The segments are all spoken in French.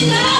Let's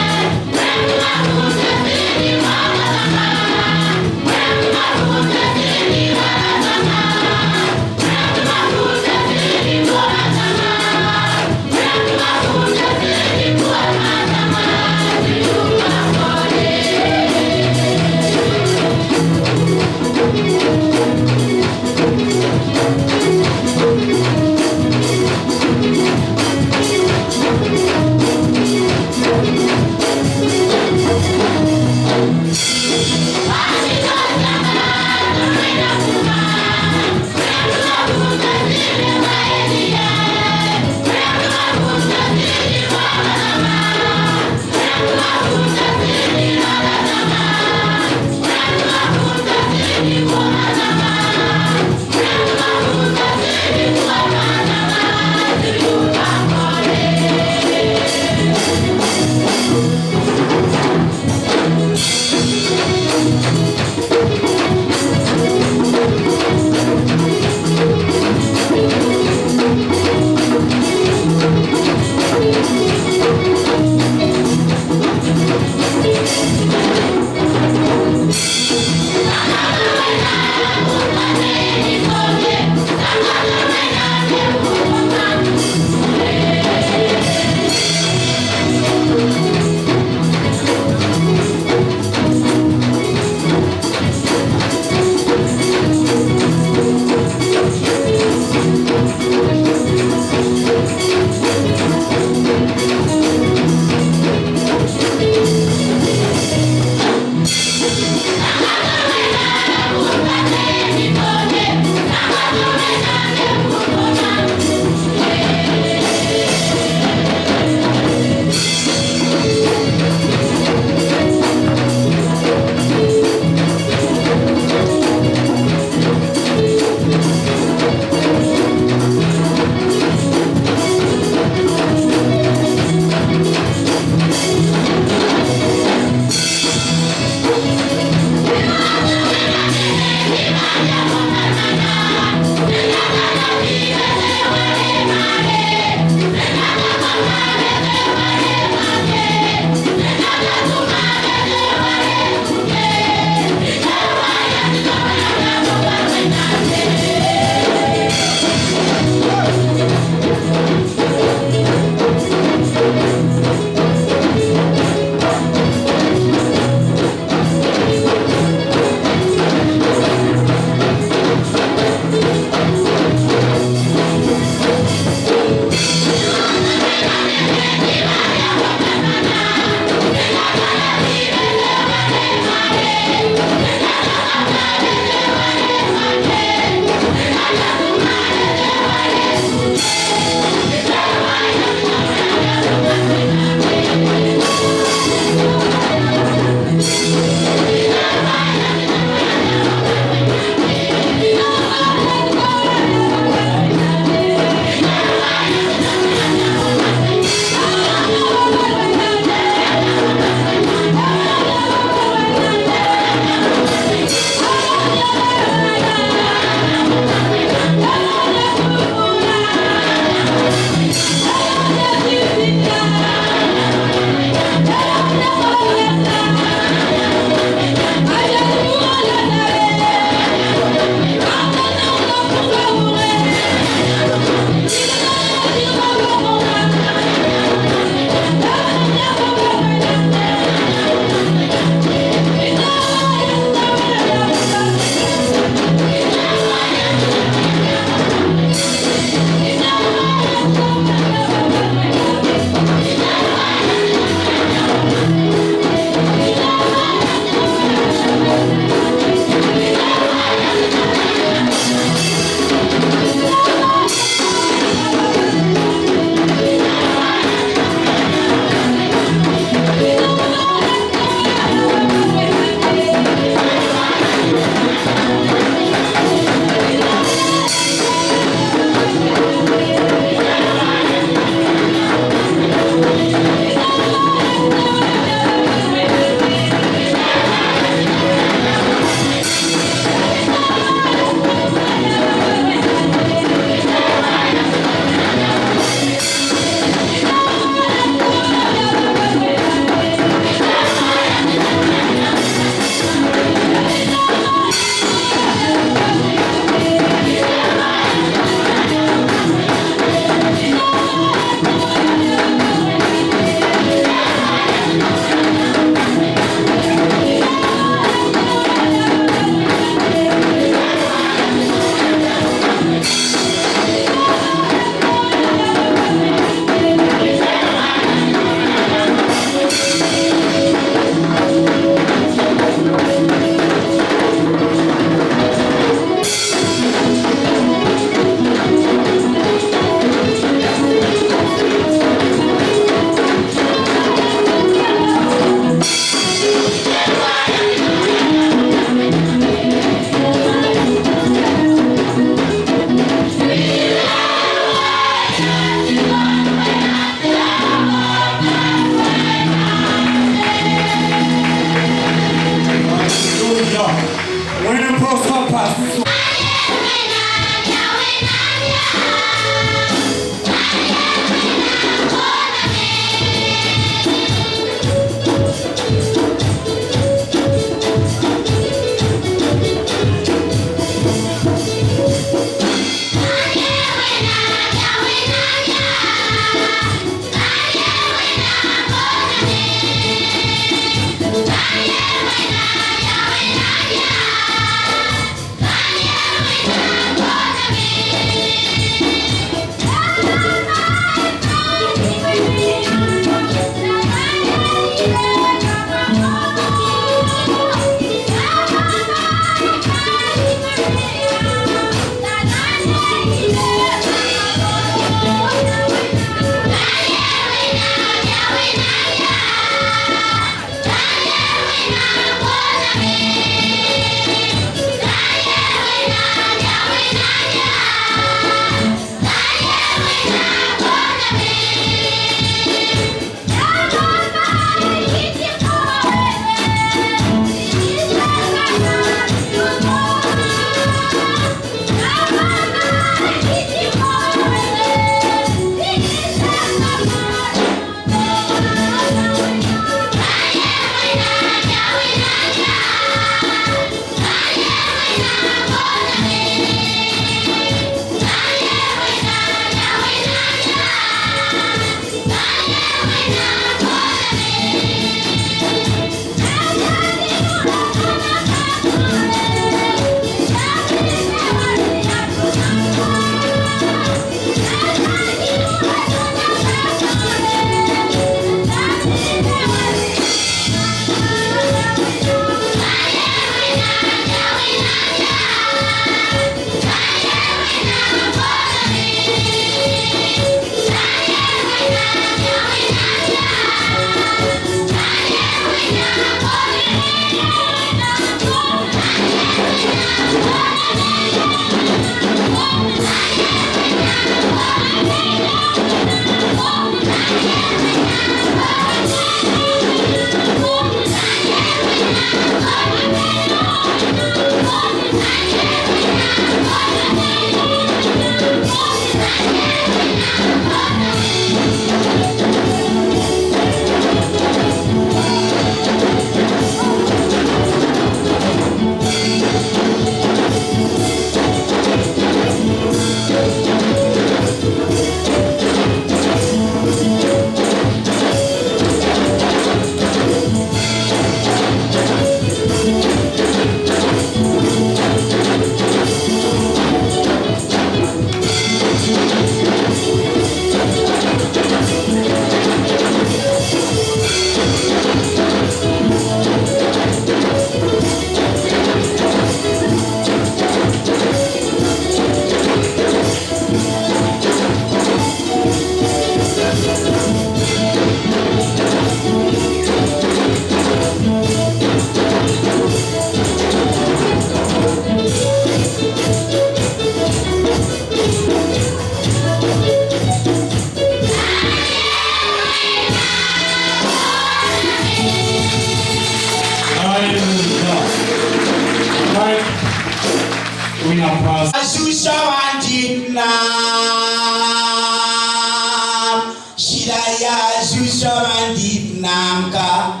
Shilaya Zushamandit Namka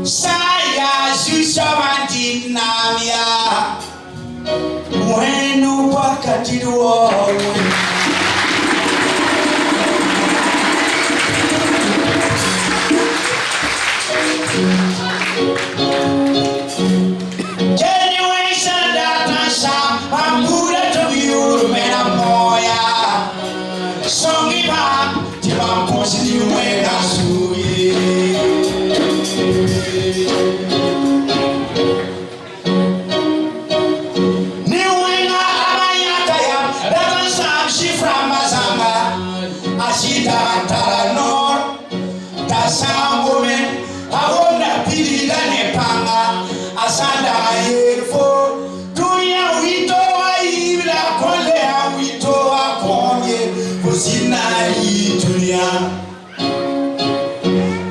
Saya Zushamandit Namya Wenu Pakatiruo Genuation that Sam Ambuda to you Menamoya Songi Bab Tiba Posi Wena Suye Niwena Amayakaya That Sam Shifra Mazanga Ashida Taranor Tasam woman Awona Pili Danepanga Asanda Ayelfo Tuya Wito Aibla Kole Wito Akonye Fosina Itunia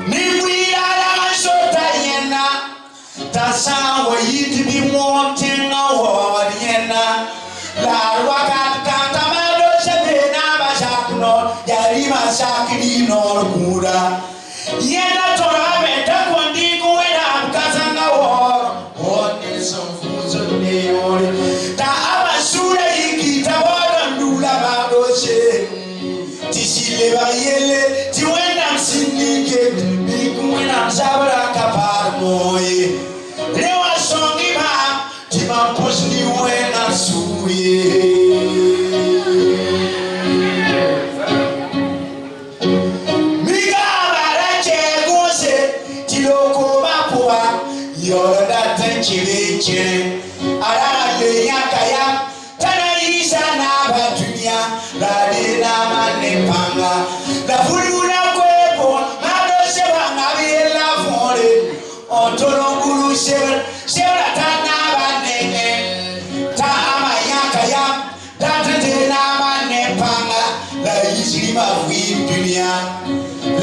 Niwira La Shota Yena Tasa wa yiti bi wanting award Yena La Wakat Kantamado Shebena Bashakuno Yarima Shakini Nor Kura Yena Tora Meta Kondiku Wena Kazanga War What is some foods of Neon Ta Abasura Ikita Wadan Dula Baboshe Tishileva Yele Tiwena Sindike Bikuena Zabra Kapar Moye Lewa Songi Ma Tima Posni Wena Suye Yoda Tenchiriche, Arale Yakaya, Tanaisa Nabatunia, Radina Manepanga, La Fuluna Quepo, Mado Seva Navilla Fore, Otoro Guru Seva Tanaba Nene, Tama Yakaya, Tatina Manepanga, La Isima Dunia,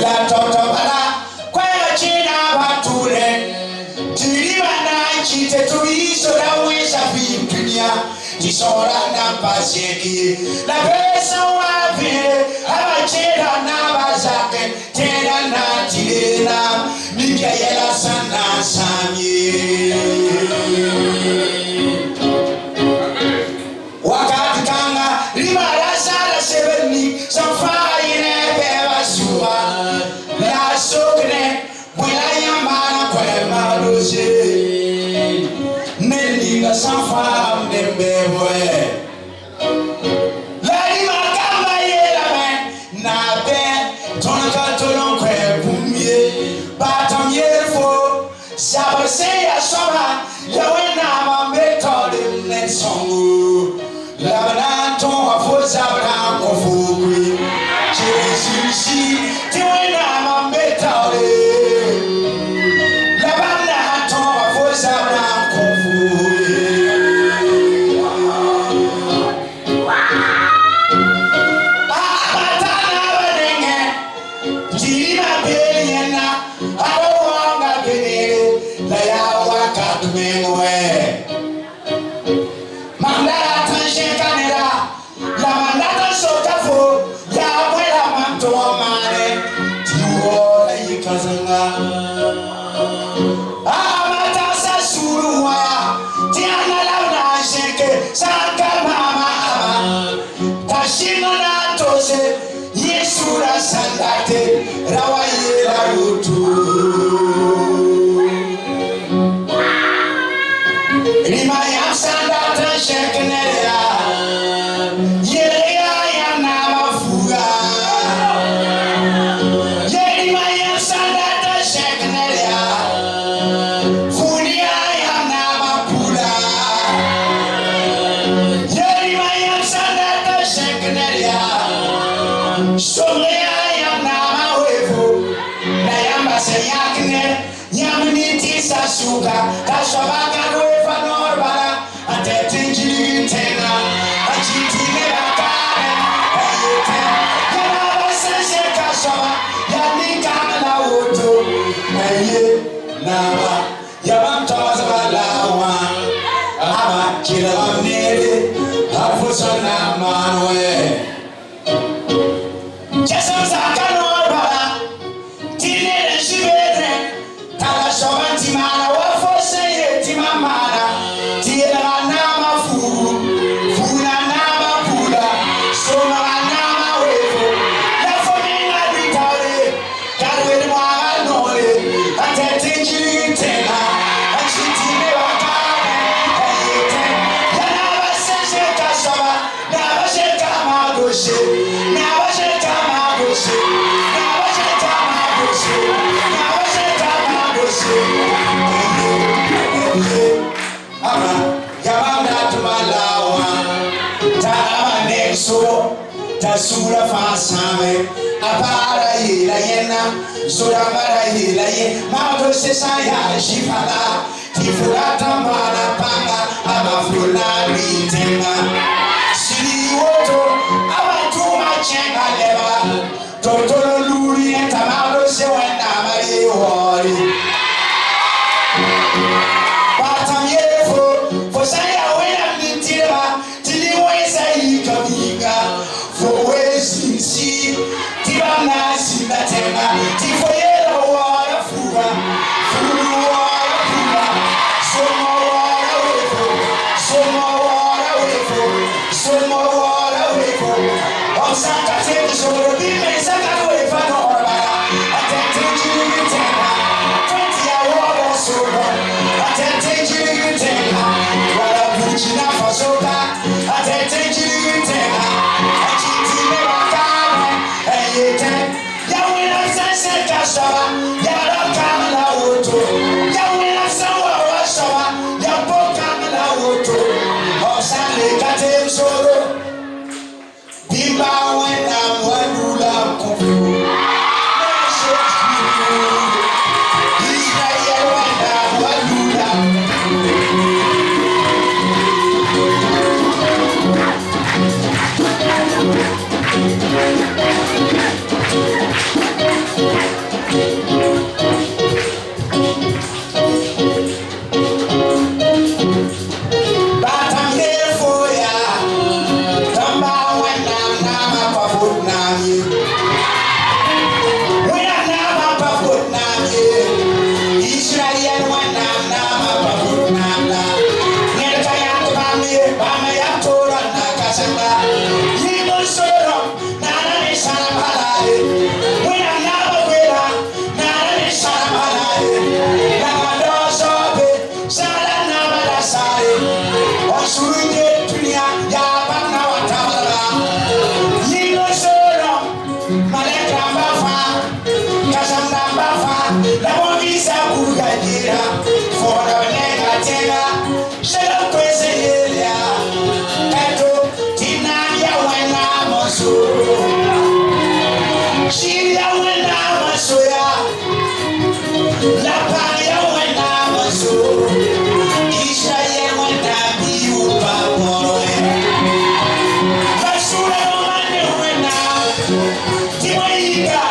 La Totobara, Quella China Bature. Chite to be so that we shall be dunia. Tisora na pasieki. La pesa wavile. Aba cheda na bazake. Tena na tilena. Mika yela sana samye. Wakati kanga. Lima rasa la sebeni. Samfara ine beba suwa. La sokne. Mwela yambana kwe madoze. Nendiga sanfa mbembewe Lali makamba yela me Na be Tonaka tolon kwe bumye Batam yelfo Sabar se ya soba Yawena mambeto de songu Labana ton wafo zabra kofukwi Chirisi Tiwena mambeto de Labana ton wafo zabra Yesura sandate rawaye la rutu Rima ya sandate shekeneya Yeya ya namafuga Yerima ya sandate shekeneya Funia ya namapula Yerima ya sandate shekeneya Somea ya nama wefu Na yamba se yakne Yamuniti sasuka Kashabaka wefa norbara Ate tinjiri tena Achitine bakare Ayete Yanaba sense kashaba Yanika na woto Aye Nama Yabamtawaza balawa Ama kila wamnele Hafuso na manwe Just so tasura fasame apara yela yena sura mara yela ye mato sesaya shifala tifurata mana panga amafula ritenga siwoto abatuma chenga leba totoro luri entamalo se wena mari hori batam yefo for saya wena nitira tili wesa yikaminga for wesi si tibana sindatenga tifoyera wara fuga furu wara fuga somo wara wefo somo wara wefo somo wara wefo osaka tete soro bime saka wefa no oraba atete jiri tenga 20 ya wara soro atete jiri tenga wala buchina fasoka atete jiri tenga achiti ne bakana eyete yawina sense kasaba yara kamala woto yawina sawa wasaba yapo kamala woto osale katem soro bimba wena mwadula kufu Israel wena mwadula batam hefo ya tamba wena nama pafut nami wena nama pafut nami Israel wena nama pafut nami nyerka yanto bame yatora nakasanga yimo soro nana ni sarabalae wena nama wena nana ni sarabalae nama dosobe sala nama dasare osuruje tunia ya bana watabala yimo soro maleka mbafa kasanda mbafa la bonvisa kurgajira fora lenga tena shelo kwese yelia kato tina ya wena moso shiria wena moso ya la pa ya wena moso Israel wena biupa moroe basura mane wena timoika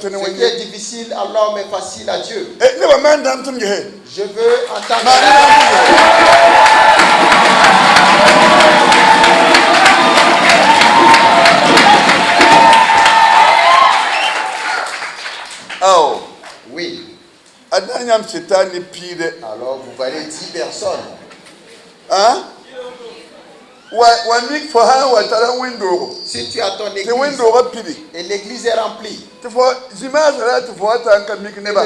Ce qui est difficile à l'homme est facile à Dieu. Je veux entendre. Oh, oui. Alors vous voyez 10 personnes. Hein? Si tu as ton église et l'église est remplie, et le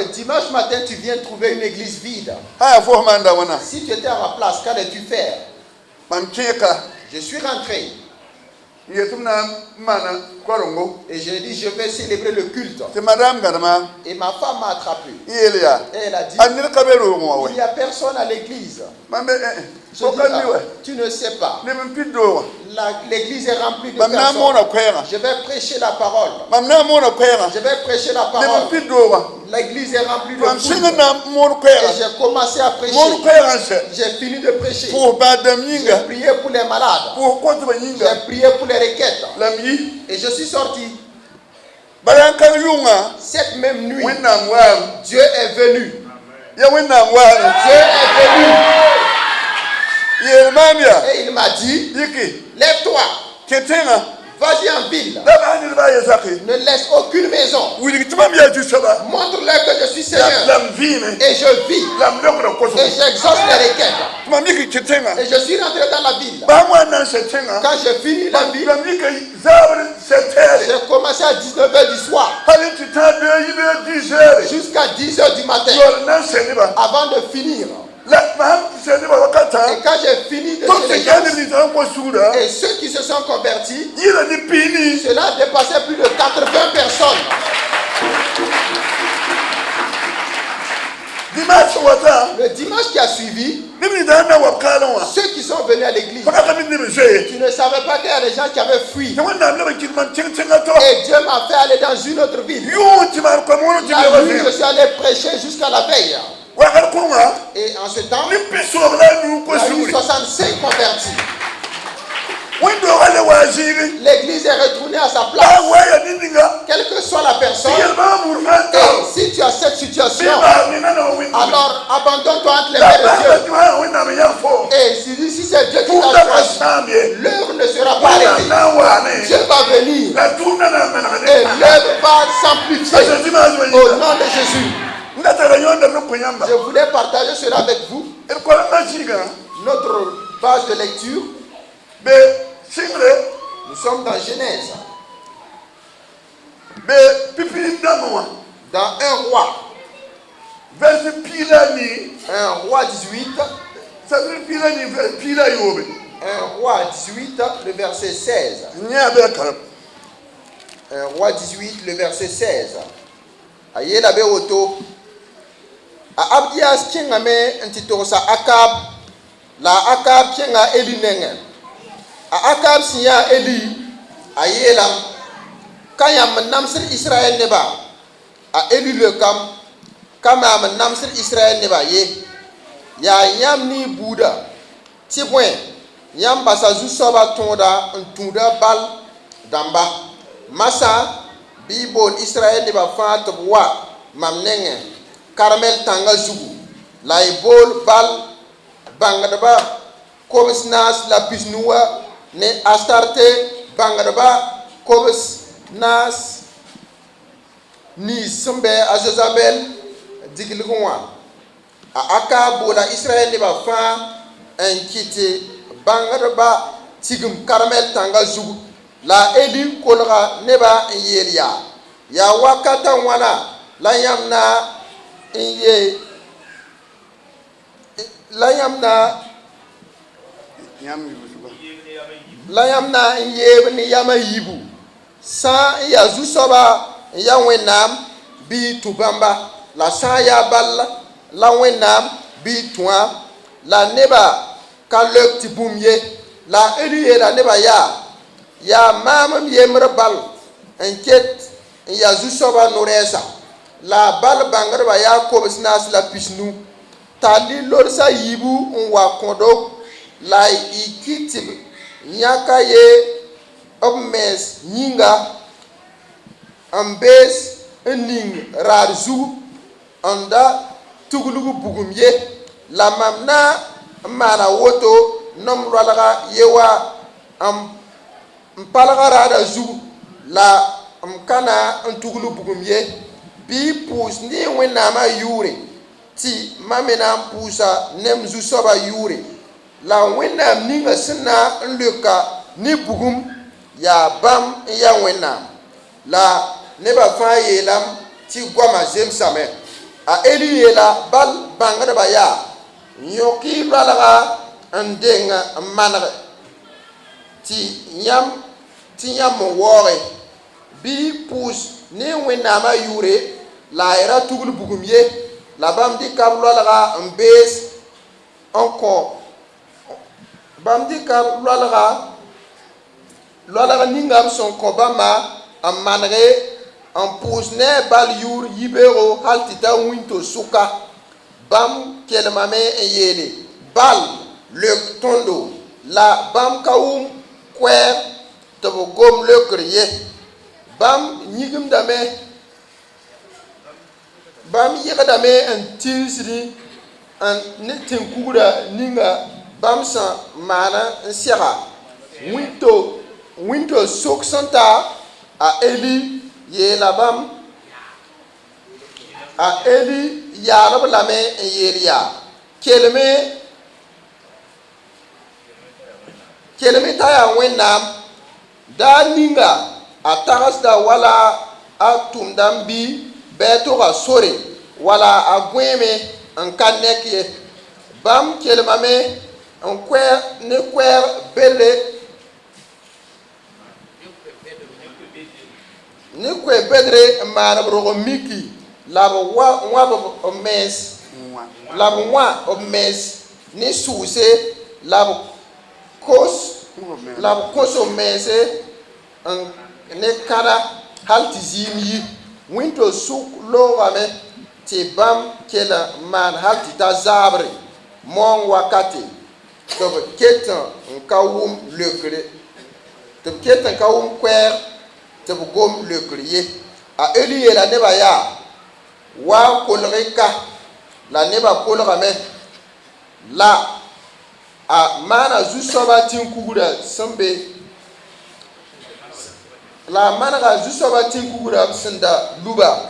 dimanche matin tu viens trouver une église vide. Si tu étais à ma place, qu'allais-tu faire? Je suis rentré et j'ai dit je vais célébrer le culte. Et ma femme m'a attrapé. Et elle a dit il n'y a personne à l'église. Je dis, tu ne sais pas. L'église est remplie de personnes. Je vais prêcher la parole. Je vais prêcher la parole. L'église est remplie de foule. Et j'ai commencé à prêcher. J'ai fini de prêcher. J'ai prié pour les malades. J'ai prié pour les requêtes. Et je suis sorti. Cette même nuit, Dieu est venu. Dieu est venu. Et il m'a dit, lève-toi, vas-y en ville, ne laisse aucune maison, montre-leur que je suis Seigneur, et je vis, et j'exauce les requêtes. Et je suis rentré dans la ville. Quand j'ai fini la ville, j'ai commencé à 19h du soir jusqu'à 10h du matin avant de finir. Et quand j'ai fini de célébrer, et ceux qui se sont convertis, cela dépassait plus de 80 personnes. Le dimanche qui a suivi, ceux qui sont venus à l'église, tu ne savais pas qu'il y a des gens qui avaient fui. Et Dieu m'a fait aller dans une autre ville. Là où je suis allé prêcher jusqu'à la veille. Et en ce temps, il y a eu 65 convertis. L'église est retournée à sa place. Quelle que soit la personne, et si tu as cette situation, alors abandonne-toi entre les mains de Dieu. Et si c'est Dieu qui t'a choisi, l'œuvre ne sera pas arrêtée. Dieu va venir et l'œuvre va s'amplifier au nom de Jésus. Je voulais partager cela avec vous. Notre page de lecture, nous sommes dans Genèse. Dans un roi. Un roi 18. Un roi 18, le verset 16. Un roi 18, le verset 16. Aye la beoto. A Abdias kingame ntitorosa Akab. La Akab kinga Eli nenge. A Akab siya Eli. Aye la. Kayam namsir Israël neba. A Eli le kam. kama man namsir Israël ne ba ye ya yam ni buda ti point yam basa zu soba tonda ntunda bal damba masa bibol Israël ne ba fa to wa mam nenge caramel tanga zugu laibol bal bangadaba kobis nas la pisnuwa ne astarte bangadaba kobis nas ni sembe a Jezabel digilgwa a aka bola Israël ne ba fa en kiti bangadaba tigum caramel tanga zugu la eli kolga neba yelia ya wakata wana la yamna inye la yamna inye ni yama yibu sa ya zusoba ya wenam bi tubamba la sa ya balla la wenam bi tuan la neba kalek tibumye la eliye la neba ya mamam yemre bal enket ya zusoba noresa la bal bangarba ya kobsnas la pisnu tali lorsa yibu nwa kondo la ikitib nyaka ye obmes nyinga ambes ning rarzu anda tugulugu bugum ye la mamna mana woto nom ralaga yewa mpalaga rada zu la mkana ntugulu bugum ye bi pus ni wena ma yure ti mamena pusa nem zu soba yure la wena ninga sina nluka ni bugum ya bam ya wena la neba fa yelam ti gwama zemsame a eli yela bal bangada ba ya nyoki ralaga ndenga manare ti nyam wore bi pus ni wena ma yure la era tugul bugum ye la bam di kablo la mbes encore bam di kablo la ningam son kobama amanre en pus ne bal yur yibero haltita winto suka bam kelmame yele bal le tondo la bam kawum kwer to gom le kriye bam nyigum dame bam yigadame en tinsri en netin kugura ninga bam sa mana sera winto sok santa a eli ye la bam a eli ya rab lame yeria kelme taya wenam da ninga a tagas da wala a tumdambi beto ga sore wala a gweme en kaneke bam kelmame en kwer ne kwer bele ne kwe bedre mana brogo miki labo wa mes labo wa mes ni suse labo koso mese ne kara halti zimi winto suk lo game te bam kela man halti ta zabre mon wakati to ketan kawum lekre to ketan kawum kwer te gom lekriye a eliye la neba ya wa kolreka la neba kolrame la a mana zu soba tin kugura sambe la mana ga zu soba tin kugura sinda luba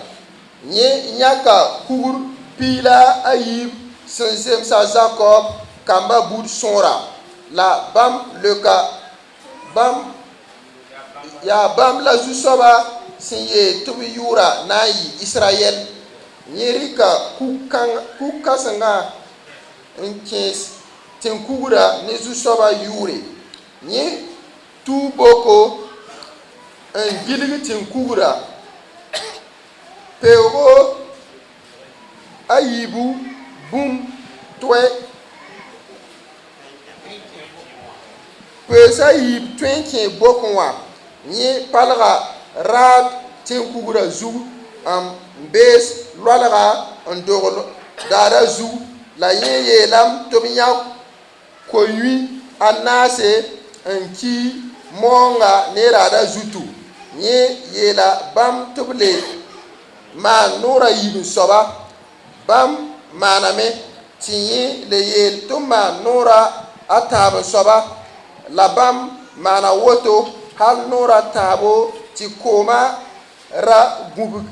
nye nyaka kugur pila ayib sensem sa Jacob kamba bud sonra la bam leka bam ya bam la zu soba sinye tubi yura nayi Israël nyerika kukasanga nkes tin kugura ne zu soba yure nye tu boko en giligi tin kugura pero ayibu bum twe pesa yib twenke bokonwa nye palga rad tin kugura zu bes lwalaga ndoro dara zu la ye lam to binya ko yu anase anki monga ne rada zutu ye la bam toble ma nura yibin soba bam maname tiye le yel to ma nura ataba soba la bam mana woto hal nura tabo ti koma ra gubu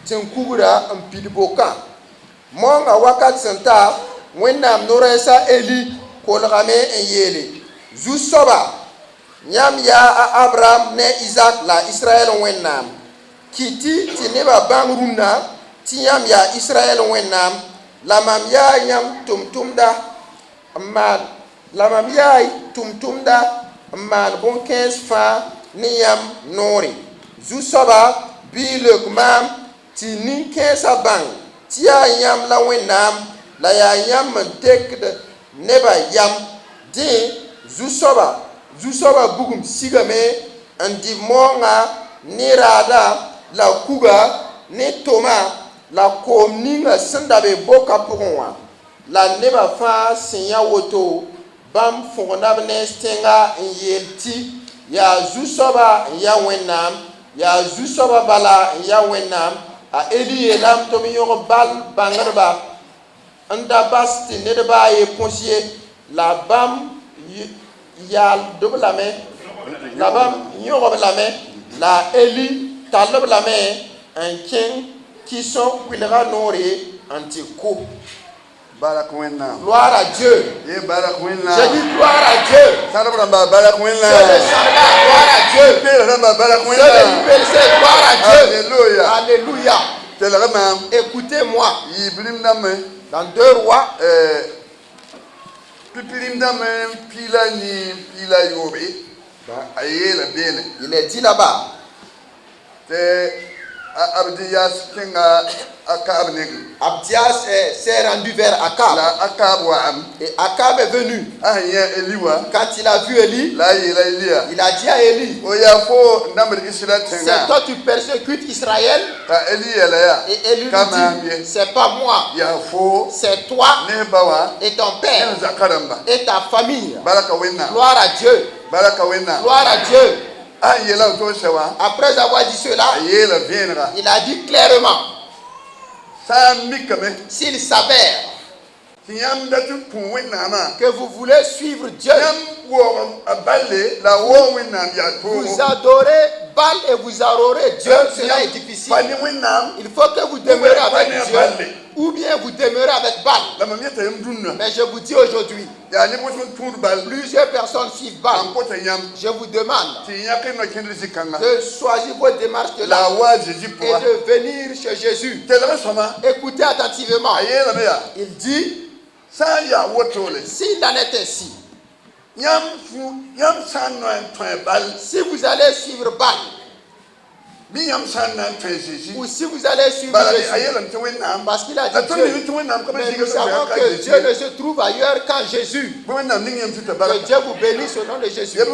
tin kubura ampidi boka monga wakat santa wennam nura sa eli ko lagame en yele zu soba nyam ya a Abraham ne Isaac la Israël wennam kiti ti neba bangruna ti nyam ya Israël wennam la mam ya nyam tumtumda man la mam ya tumtumda man bon 15 fa ni yam nori zu soba bi le mam ti ni 15 bang ti ya nyam la wennam la ya nyam tek de neba yam di zu soba bugum sigame andi monga ni rada la kuga ni toma la komninga sandabe boka pugwa la neba fa sinya woto bam fonabne stenga yelti ya zu soba ya wenam ya zu soba bala ya wenam a eli elam to mi yo bal bangarba anda basti nedba e ponsier la bam yal doublame la bam yoroblame la eli taloblame un king qui sont wilera nori antico. Gloire à Dieu. J'ai dit gloire à Dieu. C'est le gloire à Dieu. C'est le liberté, gloire à Dieu. Alléluia. Écoutez-moi. Dans 2 Rois. Il est dit là-bas. Abdias s'est rendu vers Akab. Et Akab est venu. Quand il a vu Élie, il a dit à Élie, c'est toi tu persécutes Israël. Et Élie lui dit, c'est pas moi, c'est toi et ton père et ta famille. Gloire à Dieu. Gloire à Dieu. Après avoir dit cela, il a dit clairement, s'il s'avère que vous voulez suivre Dieu, vous adorez Baal et vous adorez Dieu, cela est difficile. Il faut que vous demeurez avec Dieu ou bien vous demeurez avec Baal. Mais je vous dis aujourd'hui, plusieurs personnes suivent Baal. Je vous demande de choisir votre démarche de là et de venir chez Jésus. Écoutez attentivement. Il dit, s'il en est ainsi, si vous allez suivre Baal, ou si vous allez suivre Jésus, parce qu'il a dit Dieu, mais nous savons que Dieu ne se trouve ailleurs qu'en Jésus. Que Dieu vous bénisse au nom de Jésus. Que Dieu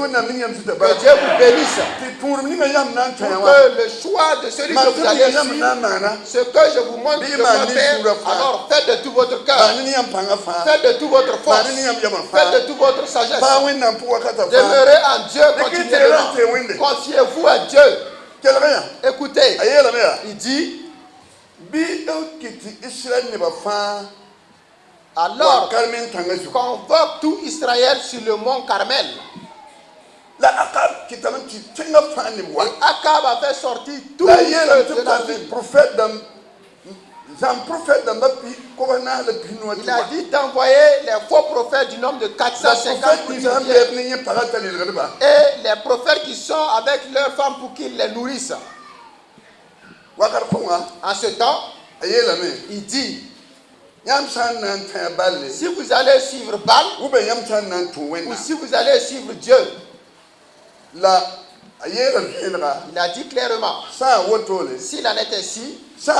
vous bénisse. Pour que le choix de celui que vous allez suivre, ce que je vous montre de faire, alors faites de tout votre cœur, faites de toute votre force, faites de toute votre sagesse. Demeurez en Dieu continuellement. Confiez-vous à Dieu. Écoutez, il dit, alors convoque tout Israël sur le mont Carmel. Et Akab a fait sortir tous les prophètes. Il a dit d'envoyer les faux prophètes du nombre de 450 et les prophètes qui sont avec leurs femmes pour qu'ils les nourrissent. En ce temps, il dit, si vous allez suivre Baal ou si vous allez suivre Dieu, il a dit clairement, s'il en est ainsi, si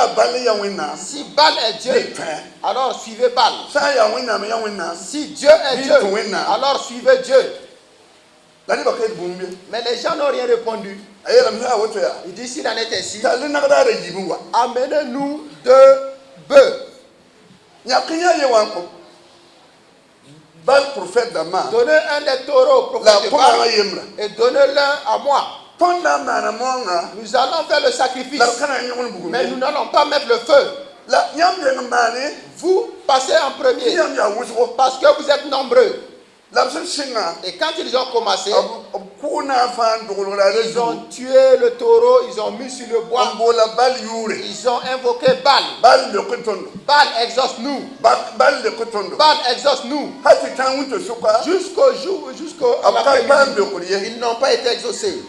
Baal est Dieu, alors suivez Baal. Si Dieu est Dieu, alors suivez Dieu. Mais les gens n'ont rien répondu. Il dit, s'il en est ainsi, amenez-nous 2 bœufs. Nyakinya ye wanko. Bal prophète d'Ama. Donnez un des taureaux au prophète de Baal et donnez-le à moi. Nous allons faire le sacrifice. Mais nous n'allons pas mettre le feu. Vous passez en premier parce que vous êtes nombreux. Et quand ils ont commencé, ils ont tué le taureau, ils ont mis sur le bois, ils ont invoqué Baal. Baal exauce-nous. Baal exauce-nous. Jusqu'au jour, ils n'ont pas été exaucés.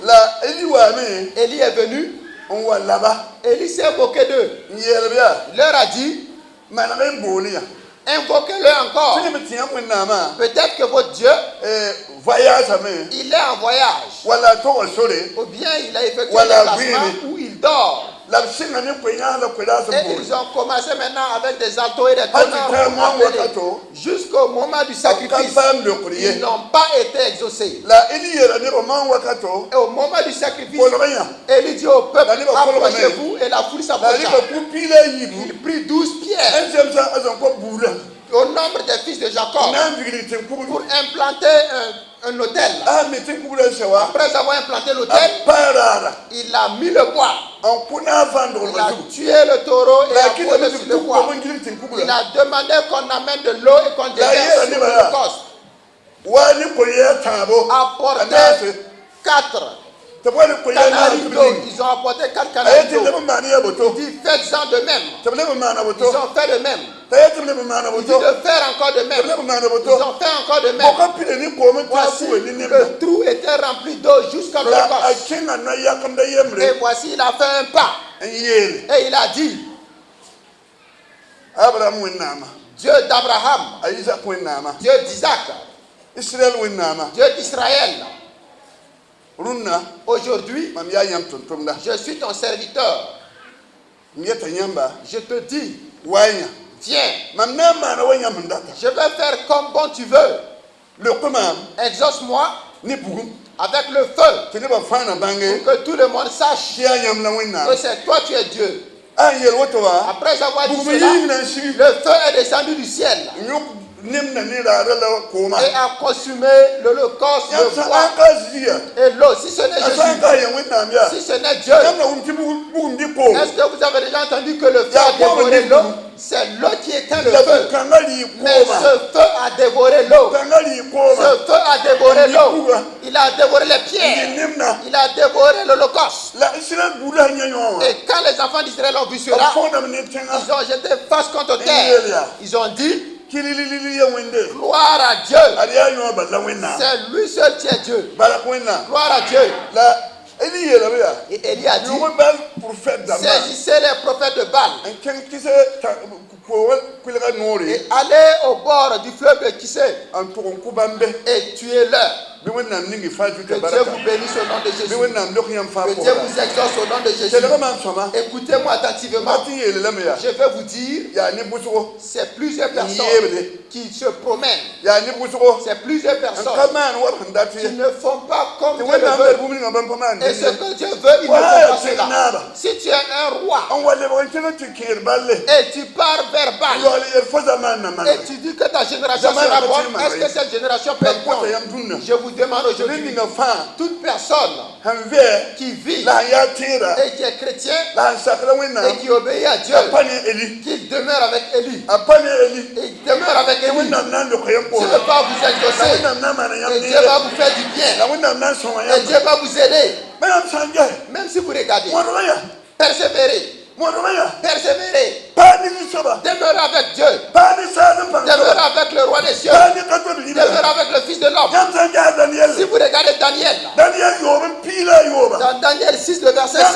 Élie est venu. Élie s'est moqué d'eux. Il leur a dit, invoquez-le encore. Peut-être que votre Dieu, il est en voyage. Ou bien il a effectué un déplacement où il dort. Et ils ont commencé maintenant avec des altos et des tonnerres jusqu'au moment du sacrifice. Ils n'ont pas été exaucés. Et au moment du sacrifice, Élie dit au peuple, approchez-vous, et la foule s'approcha. Il prit 12 pierres au nombre des fils de Jacob pour implanter un autel. Après avoir implanté l'autel, il a mis le bois. Il a tué le taureau et a posé sur le bois. Il a demandé qu'on amène de l'eau et qu'on déverse sur l'Holocauste. Apporté 4 canaries d'eau. Ils ont apporté 4 canaries d'eau. Il dit faites-en de même. Ils ont fait de même. Il dit de faire encore de même. Ils ont fait encore de même. Voici, le trou était rempli d'eau jusqu'à l'Holocauste. Et voici, il a fait un pas. Et il a dit, Dieu d'Abraham, Dieu d'Isaac, Dieu d'Israël. Aujourd'hui, je suis ton serviteur. Je te dis, viens. Je vais faire comme bon tu veux. Exauce-moi avec le feu pour que tout le monde sache que c'est toi qui es Dieu. Après avoir dit cela, le feu est descendu du ciel et a consumé l'Holocauste, le bois et l'eau. Si ce n'est Jésus, si ce n'est Dieu, est-ce que vous avez déjà entendu que le feu a dévoré l'eau? C'est l'eau qui éteint le feu. Mais ce feu a dévoré l'eau. Ce feu a dévoré l'eau. Il a dévoré les pierres. Il a dévoré l'Holocauste. Et quand les enfants d'Israël ont vu cela, ils ont jeté face contre terre. Ils ont dit, gloire à Dieu. C'est lui seul qui est Dieu. Gloire à Dieu. Et Élie a dit, saisissez les prophètes de Baal et allez au bord du fleuve de Kissé et tuez-le. Que Dieu vous bénisse au nom de Jésus. Que Dieu vous exauce au nom de Jésus. Écoutez-moi attentivement. Je vais vous dire, c'est plusieurs personnes qui se promènent. C'est plusieurs personnes qui ne font pas comme Dieu le veut. Et ce que Dieu veut, il ne fait pas cela. Si tu es un roi et tu pars vers Baal et tu dis que ta génération sera bonne, est-ce que cette génération peut être bonne? Je vous demande aujourd'hui, toute personne qui vit et qui est chrétien et qui obéit à Dieu, qu'il demeure avec Élie. Et il demeure avec Élie. Dieu va vous exaucer. Et Dieu va vous faire du bien. Et Dieu va vous aider. Même si vous regardez, persévérez. Persévérez. Demeurez avec Dieu. Demeurez avec le roi des cieux. Demeurez avec le Fils de l'homme. Si vous regardez Daniel, dans Daniel 6, le verset 7,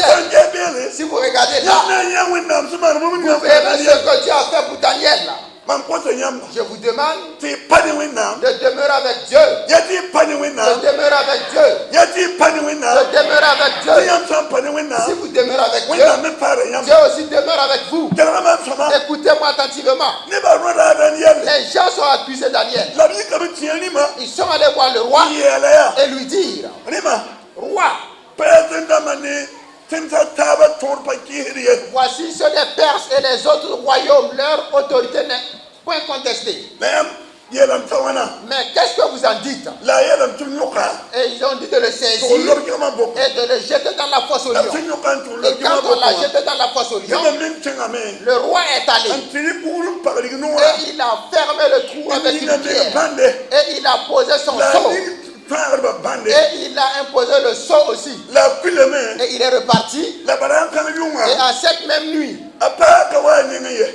si vous regardez là, vous verrez ce que Dieu a fait pour Daniel. Je vous demande de demeurer avec Dieu. De demeurer avec Dieu. De demeurer avec Dieu. Si vous demeurez avec Dieu, Dieu aussi demeure avec vous. Écoutez-moi attentivement. Les gens sont accusés Daniel. Ils sont allés voir le roi et lui dire, roi, voici ceux des Perses et les autres royaumes, leur autorité contester. Mais qu'est-ce que vous en dites? Et ils ont dit de le saisir et de le jeter dans la fosse au lion. Et quand on l'a jeté dans la fosse au lion, le roi est allé et il a fermé le trou avec une pierre et il a posé son sceau. Et il a imposé le sceau aussi. Et il est reparti. Et à cette même nuit,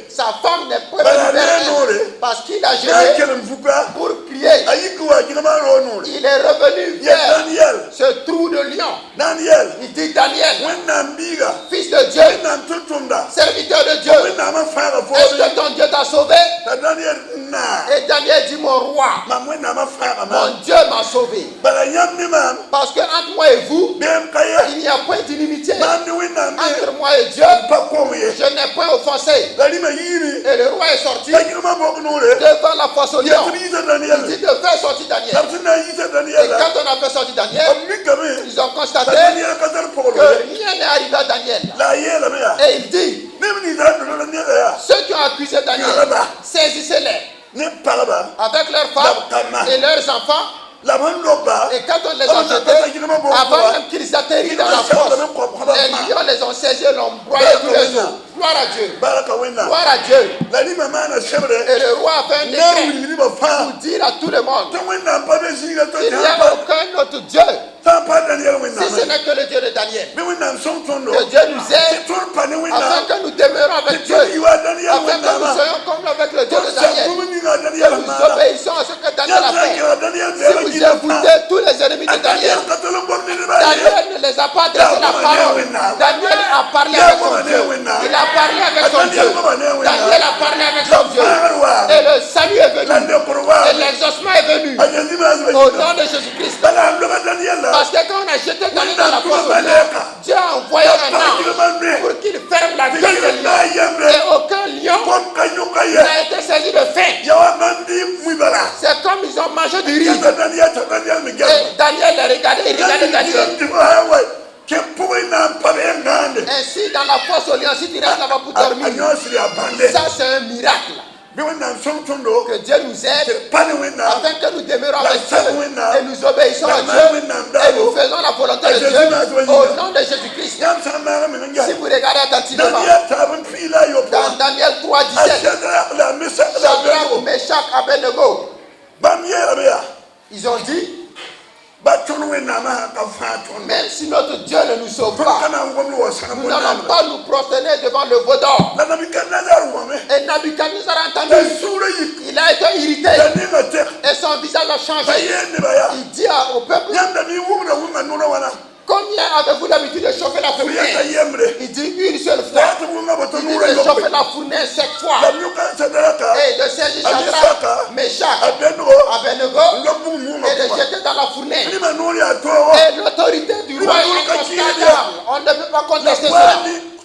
sa femme n'est pas venue parce qu'il a gêné pour crier. Il est revenu vers ce trou de lion. Il dit Daniel, fils de Dieu, serviteur de Dieu, est-ce que ton Dieu t'a sauvé? Et Daniel dit mon roi, mon Dieu m'a sauvé. Parce que entre moi et vous, il n'y a point d'inimitié. Entre moi et Dieu, je n'ai point offensé. Et le roi est sorti devant la fosse au lion. Il dit de faire sortir Daniel. Et quand on a fait sortir Daniel, ils ont constaté que rien n'est arrivé à Daniel. Et il dit, ceux qui ont accusé Daniel, saisissez-les avec leurs femmes et leurs enfants. Et quand on les a jetés, avant même qu'ils atterrissent dans la fosse, les lions les ont saisis et l'ont broyé tous les jours. Gloire à Dieu. Gloire à Dieu. Et le roi a fait un décret pour dire à tout le monde qu'il n'y a aucun autre Dieu. Si ce n'est que le Dieu de Daniel. Que Dieu nous aide afin que nous demeurons avec Dieu. Afin que nous soyons comme avec le Dieu de Daniel. Que nous obéissons à ce que Daniel a fait. Si vous écoutez tous les ennemis de Daniel, Daniel ne les a pas adressé la parole. Daniel a parlé avec son Dieu. Il a parlé avec son Dieu. Daniel a parlé avec son Dieu. Et le salut est venu. Et l'exaucement est venu. Au nom de Jésus-Christ. Parce que quand on a jeté Daniel dans la fosse, Dieu a envoyé un ange pour qu'il ferme la gueule de lion. Et aucun lion n'a été saisi de faim. C'est comme ils ont mangé du riz. Et Daniel les regardait, il regardait Daniel. Ainsi, dans la fosse au lion, si tu restes là-bas pour dormir, ça c'est un miracle. Que Dieu nous aide afin que nous demeurons avec Dieu et nous obéissons à Dieu et nous faisons la volonté de Dieu au nom de Jésus-Christ. Si vous regardez attentivement dans Daniel 3:17, Shadrach, Meshach, Abednego, ils ont dit, même si notre Dieu ne nous sauve pas, nous n'allons pas nous prosterner devant le veau d'or. Et Nabuchodonosor a entendu, il a été irrité et son visage a changé. Il dit au peuple, combien avez-vous l'habitude de chauffer la fournaise? Il dit une seule fois. Il dit de chauffer la fournaise 7 fois. Et de saisir Shadrach, Meshach, Abednego et de jeter dans la fournaise. Et l'autorité du roi est incontestable. On ne peut pas contester cela.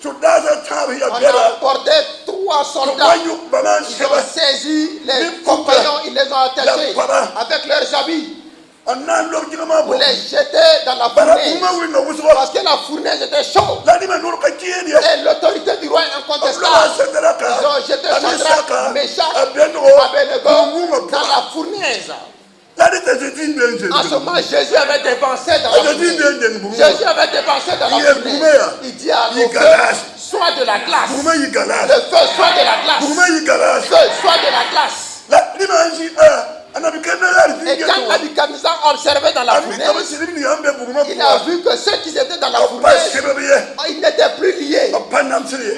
On a apporté 3 soldats. Ils ont saisi les compagnons, ils les ont attachés avec leurs habits. Pour les jeter dans la fournaise. Parce que la fournaise était chaude. Et l'autorité du roi est incontestable. Ils ont jeté Shadrach, Meshach, Abednego dans la fournaise. En ce moment, Jésus avait dépensé dans la fournaise. Jésus avait dépensé dans la fournaise. Il dit à au feu, soit de la glace. Le feu soit de la glace. Le feu soit de la glace. Et quand Nabuchodonosor observait dans la fournaise, il a vu que ceux qui étaient dans la fournaise, ils n'étaient plus liés.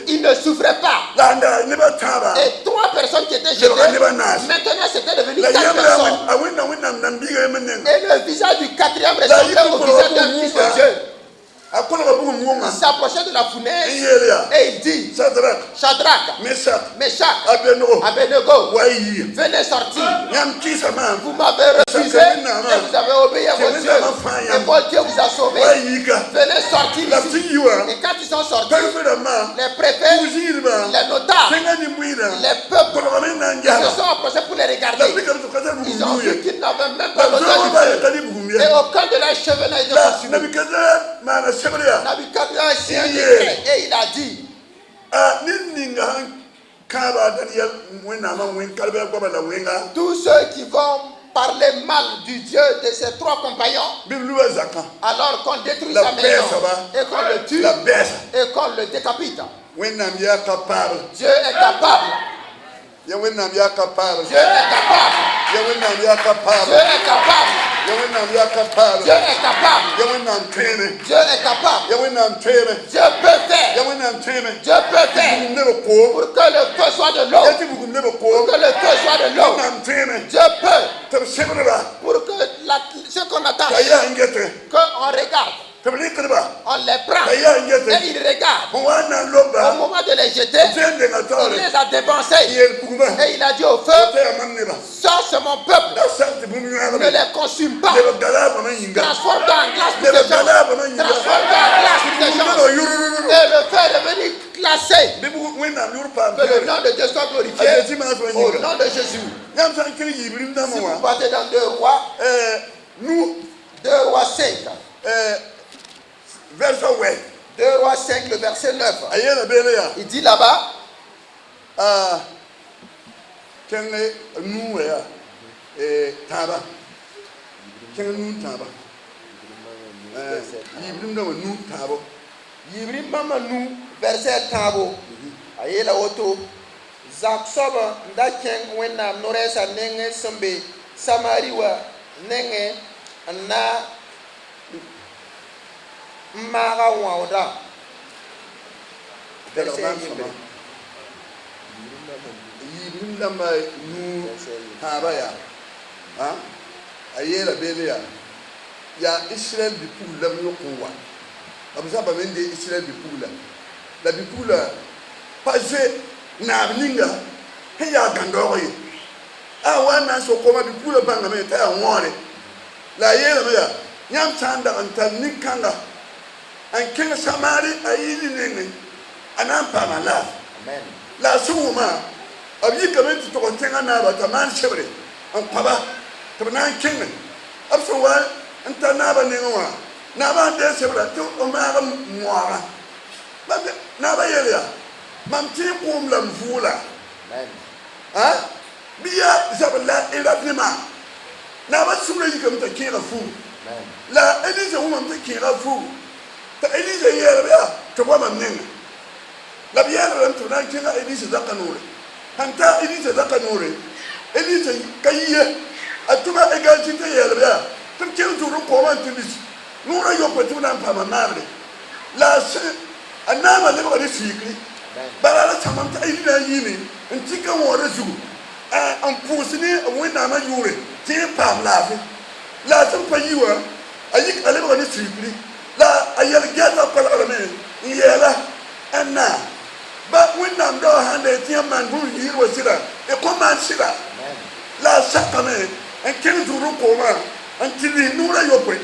Ils ne souffraient pas. Et 3 personnes qui étaient jetées, maintenant c'était devenu 4 personnes. Et le visage du 4e ressemblait au visage d'un fils de Dieu. Il s'approchait de la fournaise et il dit, Shadrach, Meshach, Abednego, venez sortir. Vous m'avez refusé et vous avez obéi à vos dieux. Et votre Dieu vous a sauvé. Venez sortir ici. Et quand ils sont sortis, les préfets, les notables, les peuples, ils se sont approchés pour les regarder. Ils ont vu qu'ils n'avaient même pas l'odeur du feu. Et aucun de leurs cheveux n'a été consumé. Nabuchodonosor est signé et il a dit, Tous ceux qui vont parler mal du Dieu de ses 3 compagnons, alors qu'on détruit sa maison et qu'on le tue et qu'on le décapite. Dieu est capable. Dieu est capable. Dieu est capable. Dieu est capable. Dieu est capable. Dieu est capable. Dieu peut faire. Dieu peut faire. Pour que le feu soit de l'eau. Pour que le feu soit de l'eau. Dieu peut. Pour que ce qu'on attache, qu'on regarde. On les prend et ils regardent. Au moment de les jeter, il les a dépensés. Et il a dit au feu, ça c'est mon peuple. Ne les consume pas. Transforme-toi en glace pour ces gens. Transforme-toi en glace pour ces gens. Et le feu est devenu glacé. Que le nom de Dieu soit glorifié. Au nom de Jésus. Si vous partez dans 2 Rois, 2 Rois 5. Verset 2 Rois 5, le verset 9. Il dit là-bas, Yibrim mama nu verset tabo. Ayela woto zak soba nda ken wena noresa nenge sembe samariwa nenge na Mara Wauda. Ayela Belia. Ya Israël du Poule, la Miokowa. Abza Bamende Israël du Poule. La Bipula, Pazé, Nabninga, Heya Gandori. Ah, one so coma du Poule Bangameta, Wari. La Yela, Yam Sanda and Tanikanga. And King Samari, I eat in an ampama laugh. Amen. La Suma, of you coming to contain another man chevre, and Papa, to 9 kingdom. Up so well, and Tanaba Ninoa. Naba de Sevra, to Omara Moara. But Naba Elia, Mamti Umlam Fula. Ah? Bia Zabala Elafima. Naba sooner you come to kill a fool. La Elisa woman to kill a fool. Elisa Yelabia, to woman name. La Biara to Nigeria, Elisa Zakanore. Hanta Elisa Zakanore. Elisa Kaya, Atuma Egalita Yelabia, to kill to Rukoman to this. Nora Yopatuna Pamamare. Last, and now I never secret. But I let someone tell you, and chicken water zoo. And Pusini, a winner, my Yuri, Tim Pam laughing. Last time for you, I think I live on the secret. La ayel get up Parliament, Yella, and now. But when I'm down handed, man who he was sitting, a command sitting. La Sacrament, and came to Rukoma until he knew your point.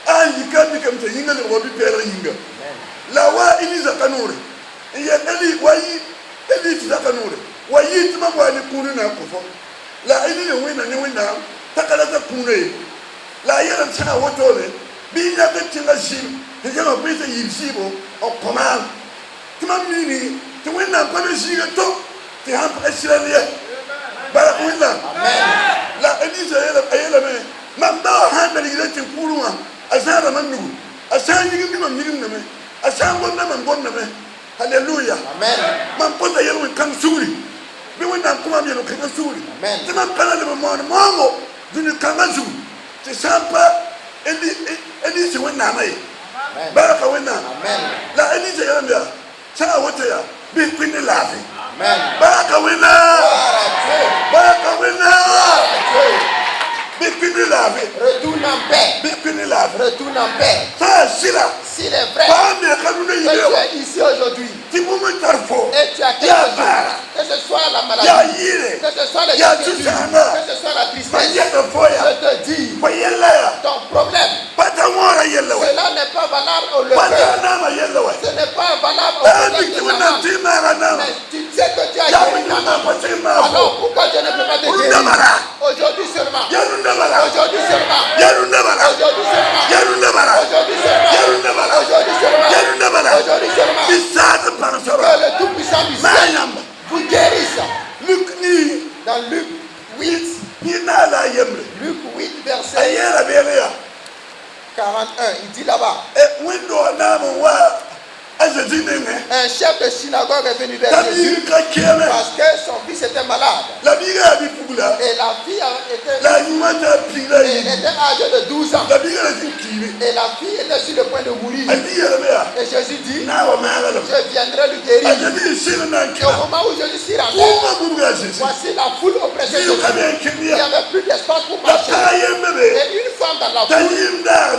And you can't become the Yinga or be Peringa. La wa Elisa Canore, and yet Eli, why Elisa Canore? Why you to my Purina Kufo? La Eli win and you win now, Takalata Pune. La Yella China what all it. Being a bit in a ship, the young Peter Yibsibo or command. To my meaning, to win a punishing a talk, to have a Australia. But I win that. La Elisa Elame, Manda handling it in Purua, as I remember, as I give him a million, as I want them and born them. Hallelujah. Amen. Mampota Yellow come soon. We went down to come and soon. Amen. The man Panama Mongo, do you come and soon? The Sampa. Elise went now, Baraka went now. La Elise Yambia, China Water, Big Queen laughing. Baraka went now. Baraka went now. Big Queen laughing. Retourne en paix. Big Queen laughing. Retourne en paix. Ça, c'est là. S'il est vrai que tu es ici aujourd'hui et tu as quelque chose, que ce soit la maladie, que ce soit les inquiétudes, que ce soit la tristesse, je te dis, ton problème, cela n'est pas valable au lever, ce n'est pas valable au lever, mais tu sais que tu as guéri ta maman. Alors pourquoi Dieu ne peut pas te guérir aujourd'hui seulement, aujourd'hui seulement, aujourd'hui seulement, aujourd'hui seulement, aujourd'hui seulement, aujourd'hui seulement, que le Tout-Puissant du ciel vous guérisse. Luc 8, verset 41, il dit là-bas. Un chef de synagogue est venu vers Jésus parce que son fils était malade. Et la fille était âgée de 12 ans. Et la fille était sur le point de mourir. Et Jésus dit, je viendrai lui guérir. Et au moment où Jésus s'y rendait, voici la foule oppressée de Jésus. Il n'y avait plus d'espace pour marcher. Et une femme dans la foule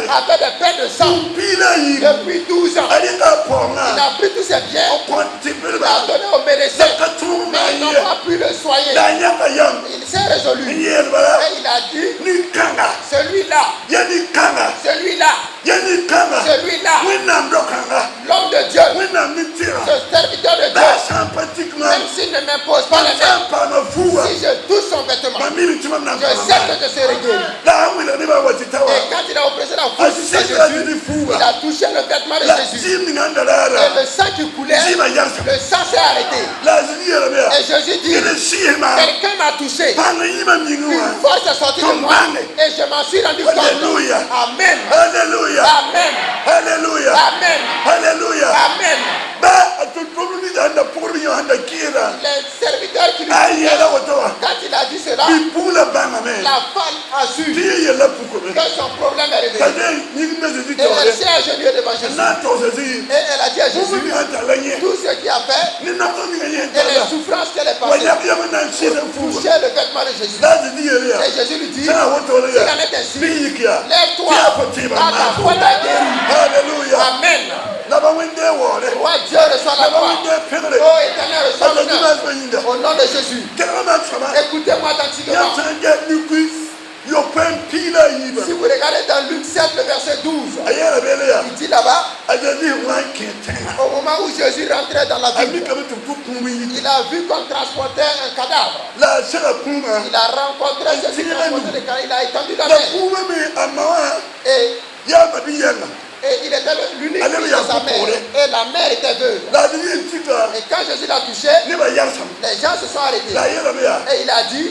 avait des pains de sang depuis 12 ans. Il a pris tous ses biens, il a donné au médecin, mais ils n'ont pas pu le soigner. Il s'est résolu et il a dit, celui-là, l'homme de Dieu, ce serviteur de Dieu, même s'il ne m'impose pas les mains, si je touche son vêtement, je sais que je serai guéri. Et quand il a oppressé la foule jusqu'à Jésus, il a touché le vêtement de Jésus. Et le sang qui coulait, le sang s'est arrêté. Et Jésus dit, quelqu'un m'a touché. Une force est sortie de moi. Et je m'en suis rendu compte. Amen. Alléluia. Amen. Alléluia. Amen. Alléluia. Amen. Les serviteurs qui lui disaient, quand il a dit cela, la femme a su que son problème est révélé. Et elle s'est agenouillée devant Jésus. Et elle a dit à Jésus, tout ce qu'il a fait et les souffrances qu'elle est passée pour toucher le vêtement de Jésus. Et Jésus lui dit, s'il en est ainsi, lève-toi, ta foi t'a guéri. Alléluia. Amen. Roi Dieu reçoit la gloire. Oh Éternel, reçoit l'honneur. Au nom de Jésus. Écoutez-moi attentivement. Si vous regardez dans Luc 7, le verset 12, il dit là-bas, au moment où Jésus rentrait dans la ville, il a vu qu'on transportait un cadavre. Il a rencontré celui qui transportait le cadavre. Il a étendu la main. Et il était l'unique fils de sa mère. Et la mère était veuve. Et quand Jésus l'a touché, les gens se sont arrêtés. Et il a dit,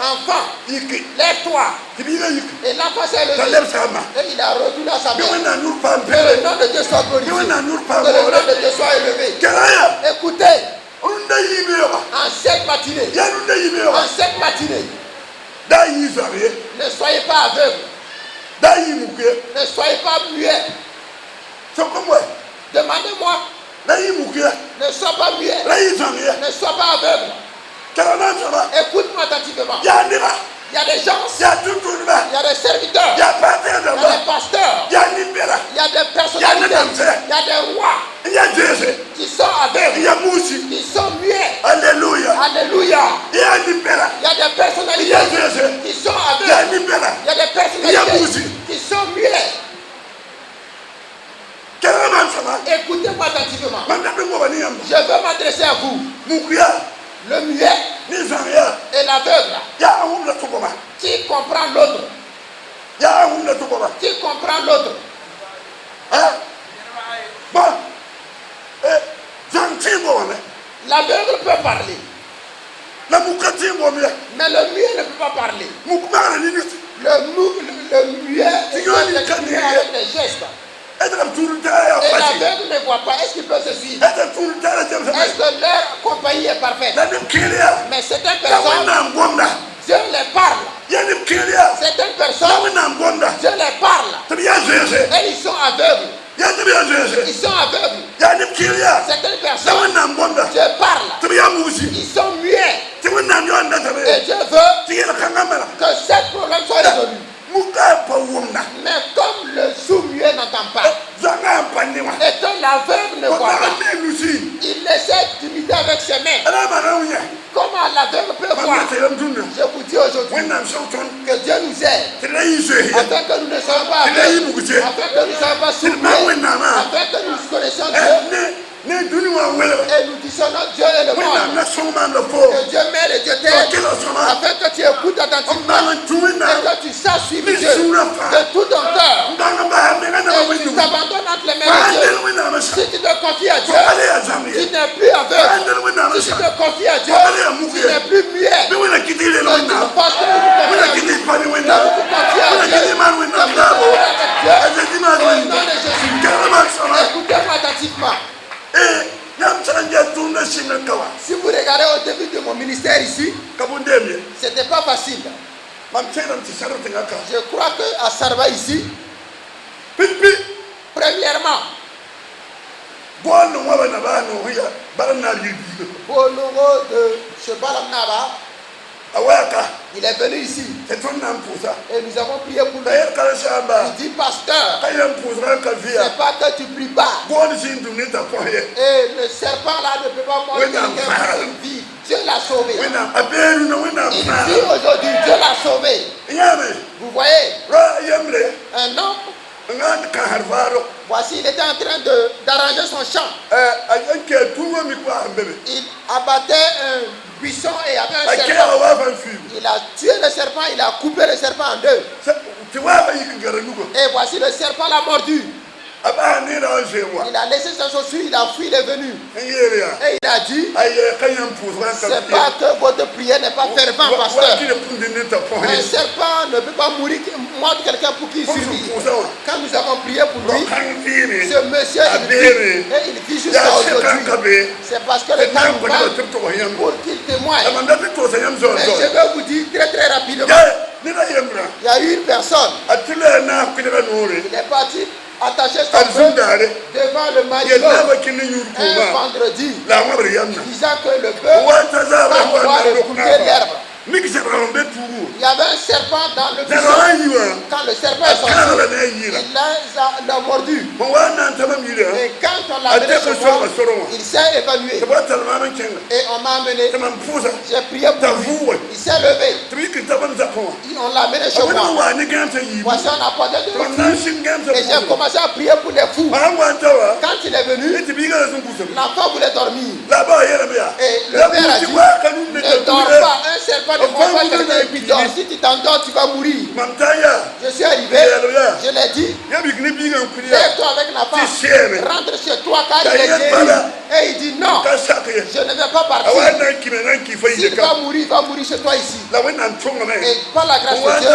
enfant, lève-toi. Et l'enfant s'est levé. Et il a retourné à sa mère. Que le nom de Dieu soit glorifié. Que le nom de Dieu soit élevé. Écoutez, en cette matinée, ne soyez pas aveugles. Ne soyez pas muets. Demandez-moi. Ne sois pas muet. Ne sois pas aveugle. Écoute-moi attentivement. Il y a des gens, il y a des serviteurs, il y a des pasteurs, il y a des personnalités, il y a des rois qui sont aveugles, qui sont muets. Alléluia. Alléluia. Il y a des personnalités qui sont aveugles. Il y a des personnalités qui sont muets. Écoutez-moi attentivement. Je veux m'adresser à vous. Le muet et l'aveugle. Qui comprend l'autre? Qui comprend l'autre? L'aveugle peut parler. Mais le muet ne peut pas parler. Le muet s'exprime avec des gestes. Et l'aveugle ne voit pas. Est-ce qu'il peut se suivre? Est-ce que leur compagnie est parfaite? Mais certaines personnes, Dieu les parle. Certaines personnes, Dieu les parle. Et ils sont aveugles. Ils sont aveugles. Certaines personnes, Dieu parle. Ils sont muets. Et Dieu veut que ce problème soit résolu. Mais comme le sourd-muet n'entend pas, et que l'aveugle ne voit pas, il essaie d'imiter avec ses mains. Comment l'aveugle peut voir? Je vous dis aujourd'hui que Dieu nous aide, afin que nous ne soyons pas aveugles, afin que nous ne soyons pas sourds-muets, afin que nous connaissions Dieu. Et nous disons notre Dieu est le monde. Que Dieu met les Dieu t'aide, afin que tu écoutes attentivement et que tu saches suivre Dieu de tout ton cœur. Et tu t'abandonnes entre les mains de Dieu. Si tu te confies à Dieu, tu n'es plus aveugle. Si tu te confies à Dieu, tu n'es plus muet. Que tu fasses que tu te confies à Dieu. Je crois qu'à Sarba ici, premièrement, Bolongo de Chebalam Naba, il est venu ici et nous avons prié pour lui. Il dit, pasteur, c'est pas que tu pries bas. Et le serpent là ne peut pas mordre quelqu'un pour qu'il vive. Dieu l'a sauvé. Il vit aujourd'hui, Dieu l'a sauvé. Vous voyez, un homme, voici, il était en train d'arranger son champ. Il abattait un buisson et il y avait un serpent. Il a tué le serpent, il a coupé le serpent en deux. Et voici, le serpent l'a mordu. Il a laissé sa chaussure, il a fui, il est venu. Et il a dit, c'est pas que votre prière n'est pas fervente, pasteur. Un serpent ne peut pas mordre quelqu'un pour qu'il survive. Quand nous avons prié pour lui, ce monsieur, il vit jusqu'à aujourd'hui. C'est parce que le temps nous manque pour qu'il témoigne. Mais je vais vous dire très rapidement, il y a eu une personne, il est parti attacher son bœuf devant le marigot un vendredi, disant que le bœuf va pouvoir écouter l'herbe. Il y avait un serpent dans le buisson. Quand le serpent est sorti, il l'a mordu. Et quand on l'a amené chez moi, il s'est évanoui. Et on m'a amené. J'ai prié pour lui. Il s'est levé. On l'a amené chez moi. Voici, on a posé devant lui. Et j'ai commencé à prier pour les fous. Quand il est venu, l'enfant voulait dormir. Et le père a dit, ne dors pas. Un serpent ne prend pas quelqu'un et puis dors. Si tu t'endors, tu vas mourir. Je suis arrivé, je l'ai dit, lève-toi avec la femme, rentre chez toi car il est guéri. Et il dit non, je ne vais pas partir. S'il va mourir chez toi ici. Et par la grâce de Dieu,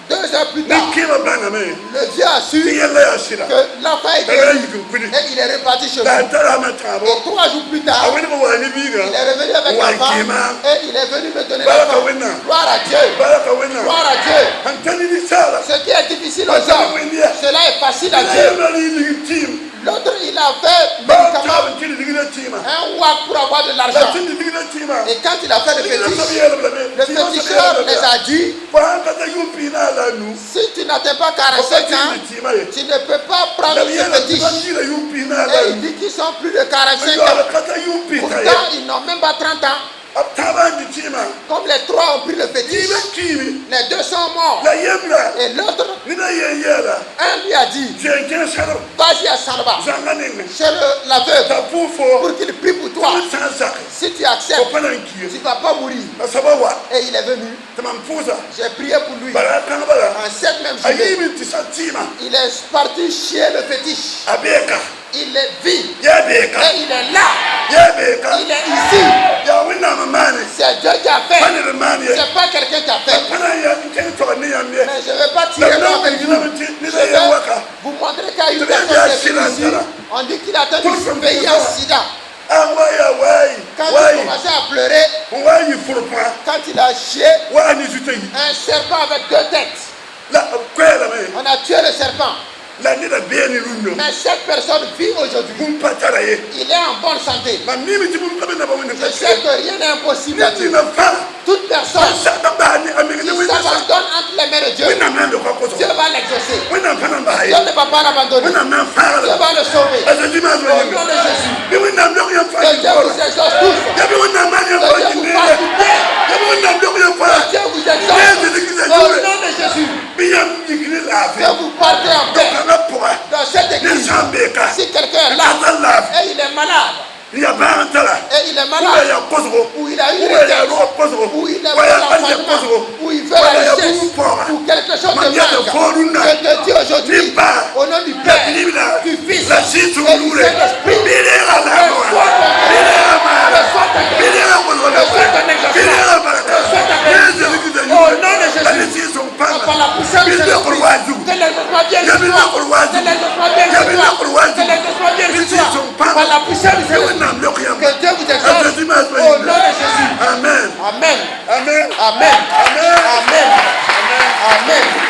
2 heures plus tard, le vieux a su que l'enfant est guéri et il est reparti chez lui. Et 3 jours plus tard, il est revenu avec l'enfant et il est venu me donner l'enfant. Gloire à Dieu. Gloire à Dieu. Ce qui est difficile aux hommes, cela est facile à Dieu. L'autre, il a fait médicament, un wak pour avoir de l'argent. Et quand il a fait le féticheur les a dit, si tu n'atteins pas 45 ans, tu ne peux pas prendre ce fétiche. Et il dit qu'ils sont plus de 45 ans. Pourtant, ils n'ont même pas 30 ans. Comme les 3 ont pris le fétiche, les 2 sont morts. Et l'autre, un lui a dit, vas-y à Sarba, chez l'aveugle, pour qu'il prie pour toi. Si tu acceptes, tu ne vas pas mourir. Et il est venu. J'ai prié pour lui. En cette même journée, il est parti chez le fétiche. Il est vide. Et il est là. Il est ici. C'est Dieu qui a fait. C'est pas quelqu'un qui a fait. Mais je ne vais pas tirer loin avec vous. Je vais vous montrer qu'il y a une personne qui est venue ici. On dit qu'il a atteint une VIH-Sida. Quand il a commencé à pleurer, quand il a chié, un serpent avec 2 têtes. On a tué le serpent. Mais cette personne vit aujourd'hui. Il est en bonne santé. Je sais que rien n'est impossible à Dieu. Toute personne qui s'abandonne entre les mains de Dieu, Dieu va l'exaucer. Dieu ne va pas l'abandonner. Dieu va le sauver. Au nom de Jésus. Que Dieu vous exauce tous. Que Dieu vous fasse du bien. Que Dieu vous exauce. Au nom de Jésus. Que vous partez en paix. Dans cette église, si quelqu'un est là et il est malade, et il est malade, ou il a eu une retraite, ou il est l'enfantement, ou il veut la richesse, ou quelque chose de manque, je te dis aujourd'hui, au nom du Père, du Fils et du Saint-Esprit, au nom de Jésus, par la puissance de l'Esprit, que les esprits viennent sur toi, que les esprits viennent sur toi, que les esprits viennent sur toi, par la puissance de l'Esprit, que Dieu vous exauce, au nom de Jésus. Amen. Amen. Amen. Amen. Amen. Amen.